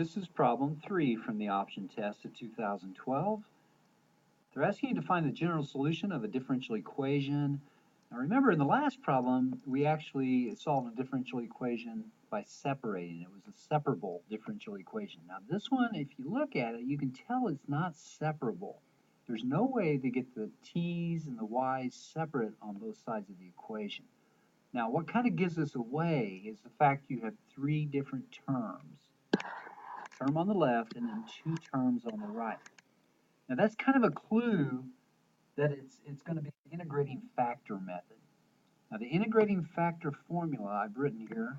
This is problem 3 from the option test of 2012. They're asking you to find the general solution of a differential equation. Now remember, in the last problem, we actually solved a differential equation by separating. It was a separable differential equation. Now this one, if you look at it, you can tell it's not separable. There's no way to get the t's and the y's separate on both sides of the equation. Now what kind of gives us away is the fact you have 3 different terms. Term on the left and then 2 terms on the right. Now that's kind of a clue that it's going to be the integrating factor method. Now the integrating factor formula I've written here,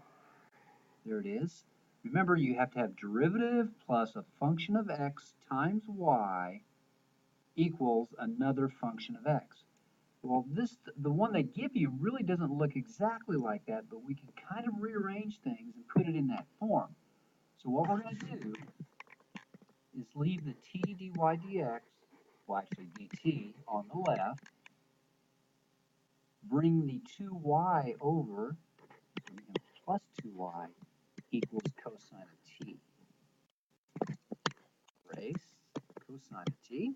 there it is. Remember, you have to have derivative plus a function of x times y equals another function of x. Well, the one they give you really doesn't look exactly like that, but we can kind of rearrange things and put it in that form. So what we're going to do is leave the t dy dx, well actually dt, on the left, bring the 2y over, so we have plus 2y equals cosine of t. Erase cosine of t.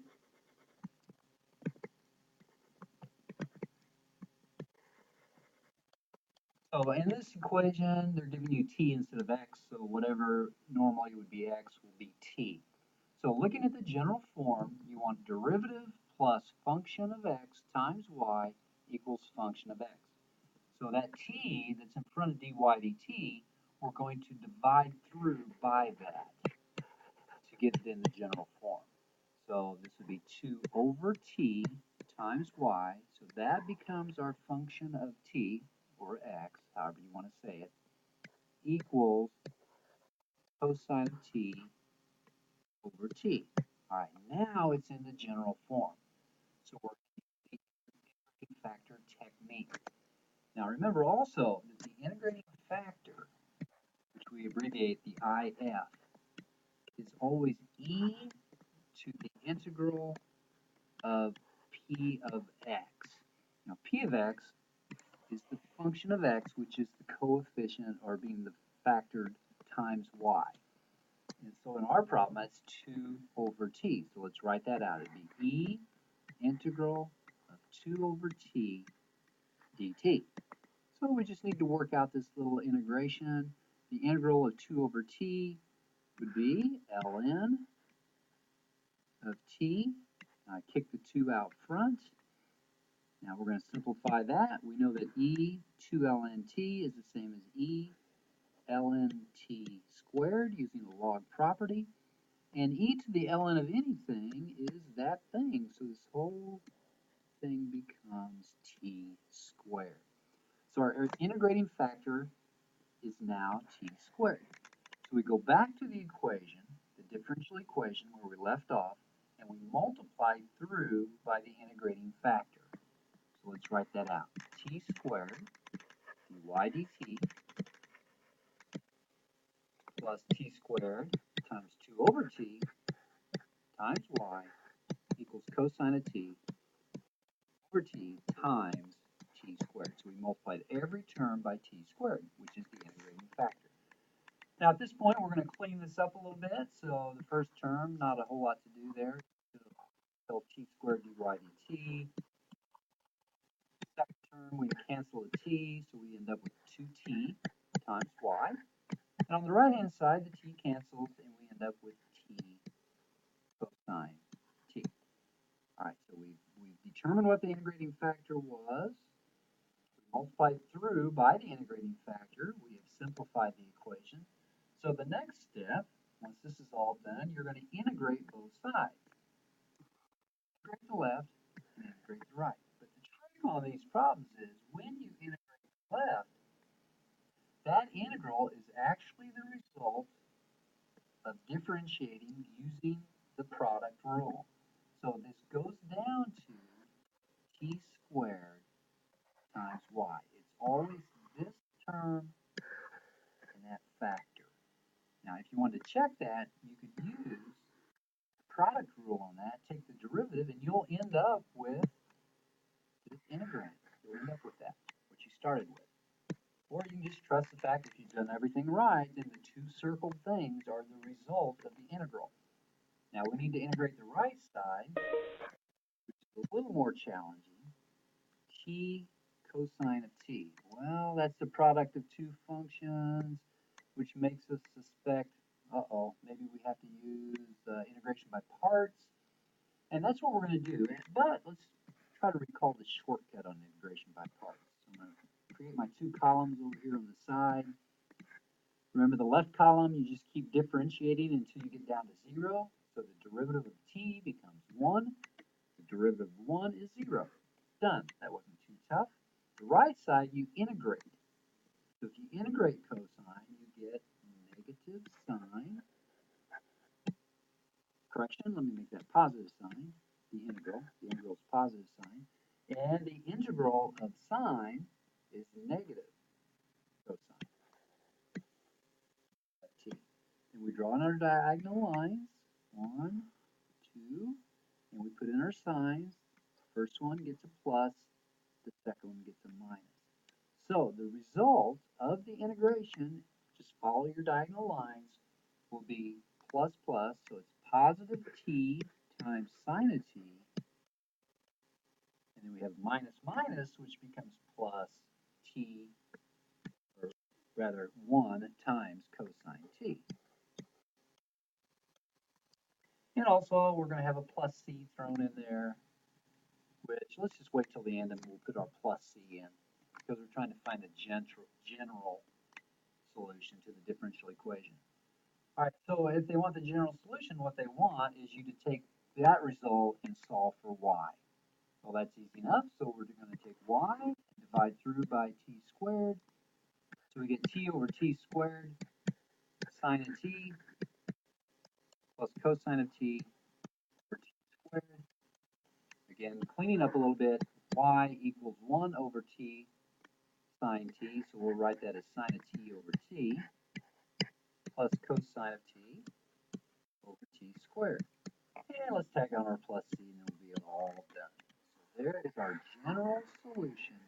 So in this equation, they're giving you t instead of x, so whatever normally would be x will be t. So looking at the general form, you want derivative plus function of x times y equals function of x. So that t that's in front of dy dt, we're going to divide through by that to get it in the general form. So this would be 2 over t times y. So that becomes our function of t, or x, however you want to say it, equals cosine of t over t. All right, now it's in the general form. So we're using the integrating factor technique. Now remember also that the integrating factor, which we abbreviate the IF, is always e to the integral of p of x. Now p of x is the function of x, which is the coefficient, or being the factor, times y. And so in our problem, that's 2 over t. So let's write that out. It'd be e integral of 2 over t dt. So we just need to work out this little integration. The integral of 2 over t would be ln of t. I kick the 2 out front. Now we're going to simplify that. We know that e 2 ln t is the same as e ln t squared using the log property. And e to the ln of anything is that thing. So this whole thing becomes t squared. So our integrating factor is now t squared. So we go back to the equation, the differential equation where we left off, and we multiply through by the integrating factor. So let's write that out. T squared dy dt plus t squared times 2 over t times y equals cosine of t over t times t squared. So we multiplied every term by t squared, which is the integrating factor. Now at this point, we're going to clean this up a little bit. So the first term, not a whole lot to do there. So t squared dy dt. Second term, we cancel a t, so we end up with 2t times y. And on the right-hand side, the t cancels, and we end up with t cosine t. All right, so we've determined what the integrating factor was. We multiplied through by the integrating factor. We have simplified the equation. So the next step, once this is all done, you're going to integrate both sides. Integrate the left and integrate the right. But the trick on these problems is when you integrate the left, that integral is actually the result of differentiating using the product rule. So this goes down to t squared times y. It's always this term and that factor. Now if you want to check that, you could use the product rule on that, take the derivative, and you'll end up with this integrand. You'll end up with that, what you started with. Or you can just trust the fact if you've done everything right, then the two circled things are the result of the integral. Now we need to integrate the right side, which is a little more challenging. T cosine of t. Well, that's the product of two functions, which makes us suspect, maybe we have to use integration by parts. And that's what we're going to do. But let's try to recall the shortcut on integration by parts. So I'm going to create my two columns over here on the side. Remember the left column, you just keep differentiating until you get down to 0. So the derivative of t becomes 1. The derivative of 1 is 0. Done. That wasn't too tough. The right side, you integrate. So if you integrate cosine, you get negative sine. Correction, let me make that positive sign. The integral is positive sine. And the integral of sine is negative cosine of t. And we draw in our diagonal lines. 1, 2, and we put in our signs. The first one gets a plus, the second one gets a minus. So the result of the integration, just follow your diagonal lines, will be plus plus, so it's positive t times sine of t, and then we have minus minus, which becomes plus t, or rather 1 times cosine t. And also, we're going to have a plus c thrown in there, which let's just wait till the end and we'll put our plus c in, because we're trying to find the general solution to the differential equation. All right, so if they want the general solution, what they want is you to take that result and solve for y. Well, that's easy enough, so we're going to take y and divide through by t squared. So we get t over t squared, sine of t, plus cosine of t over t squared. Again, cleaning up a little bit, y equals 1 over t sine t, so we'll write that as sine of t over t, plus cosine of t over t squared. And let's tack on our plus c and then we'll be all done. So there is our general solution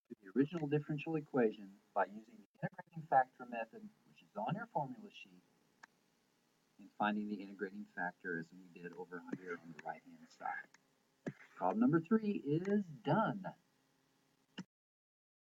to the original differential equation by using the integrating factor method, which is on your formula sheet, and finding the integrating factor as we did over here on the right hand side. Problem number 3 is done.